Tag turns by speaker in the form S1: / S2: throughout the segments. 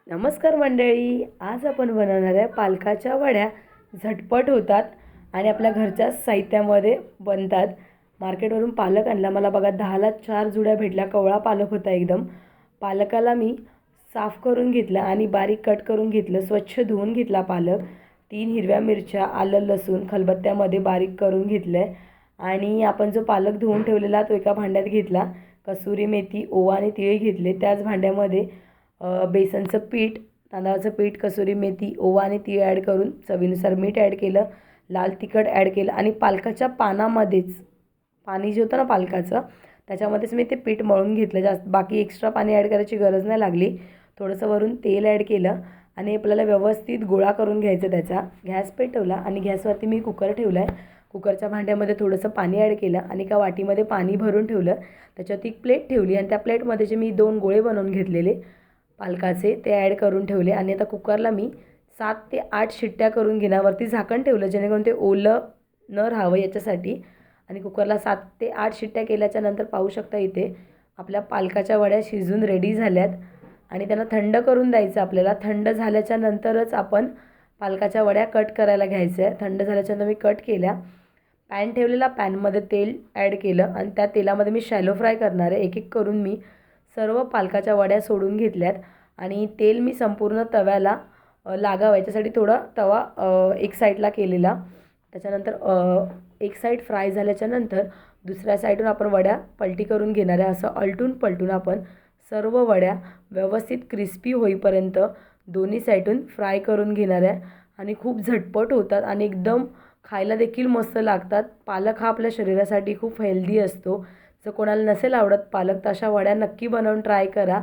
S1: नमस्कार मंडळी, आज आपण बनवणार आहे पालकाच्या वड्या. झटपट होतात आणि आपल्या घरच्या साहित्यामध्ये बनतात. मार्केटवरून पालक आणला. मला बघा 10ला 4 जुड्या भेटल्या. कवळा पालक होता एकदम. पालकाला मी साफ करून घेतला आणि बारीक कट करून घेतलं. स्वच्छ धुवून घेतला पालक. 3 हिरव्या मिरच्या, आलं लसूण खलबत्त्यामध्ये बारीक करून घेतलं आहे. आणि आपण जो पालक धुवून ठेवलेला तो एका भांड्यात घेतला. कसुरी मेथी, ओवा आणि तिळ घेतले. त्याच भांड्यामध्ये बेसनचं पीठ, तांदळाचं पीठ, कसुरी मेथी, ओवा आणि तीळ ॲड करून चवीनुसार मीठ ॲड केलं, लाल तिखट ॲड केलं आणि पालकाच्या पानामध्येच पाणी जे होतं ना पालकाचं त्याच्यामध्येच मी ते पीठ मळून घेतलं. जास्त बाकी एक्स्ट्रा पाणी ॲड करायची गरज नाही लागली. थोडंसं वरून तेल ॲड केलं आणि आपल्याला व्यवस्थित गोळा करून घ्यायचं. त्याचा गॅस पेटवला आणि गॅसवरती मी कुकर ठेवला आहे. कुकरच्या भांड्यामध्ये थोडंसं पाणी ॲड केलं आणि एका वाटीमध्ये पाणी भरून ठेवलं. त्याच्यात एक प्लेट ठेवली आणि त्या प्लेटमध्ये जे मी 2 गोळे बनवून घेतलेले पालकाचे ते ॲड करून ठेवले. आणि आता कुकरला मी 7 ते 8 शिट्ट्या करून घेणार. वरती झाकण ठेवलं जेणेकरून ते ओलं न राहावं याच्यासाठी. आणि कुकरला 7 ते 8 शिट्ट्या केल्याच्या नंतर पाहू शकता इथे आपल्या पालकाच्या वड्या शिजून रेडी झाल्यात. आणि त्यांना थंड करून द्यायचं आपल्याला. थंड झाल्याच्या नंतरच आपण पालकाच्या वड्या कट करायला घ्यायच्या आहे. थंड झाल्याच्यानंतर मी कट केल्या. पॅन ठेवलेला, पॅनमध्ये तेल ॲड केलं आणि त्या तेलामध्ये मी शॅलो फ्राय करणार आहे. एक एक करून मी सर्व पालकाच्या वड्या सोडून घेतल्यात. आणि तेल मी संपूर्ण तव्याला लागावं याच्यासाठी थोडा तवा एक साईडला केलेला. त्याच्यानंतर एक साईड फ्राय झाल्याच्यानंतर दुसऱ्या साईडून आपण वड्या पलटी करून घेणार आहे. असं अलटून पलटून आपण सर्व वड्या व्यवस्थित क्रिस्पी होईपर्यंत दोन्ही साईडून फ्राय करून घेणार आहे. आणि खूप झटपट होतात आणि एकदम खायला देखील मस्त लागतात. पालक हा आपल्या शरीरासाठी खूप हेल्दी असतो. जर कोणाला नसेल आवडत पालक तर अशा वड्या नक्की बनवून ट्राय करा.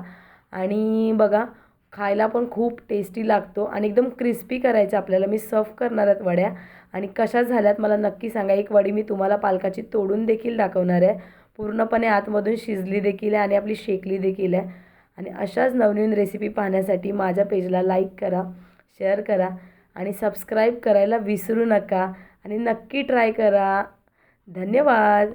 S1: आणि बघा खायला पण खूप टेस्टी लागतो आणि एकदम क्रिस्पी करायचं आपल्याला. मी सर्व करणार आहेत वड्या आणि कशा झाल्यात मला नक्की सांगा. एक वडी मी तुम्हाला पालकाची तोडून देखील दाखवणार आहे. पूर्णपणे आतमधून शिजली देखील आहे आणि आपली शेकली देखील आहे. आणि अशाच नवनवीन रेसिपी पाहण्यासाठी माझ्या पेजला लाईक करा, शेअर करा आणि सबस्क्राईब करायला विसरू नका. आणि नक्की ट्राय करा. धन्यवाद.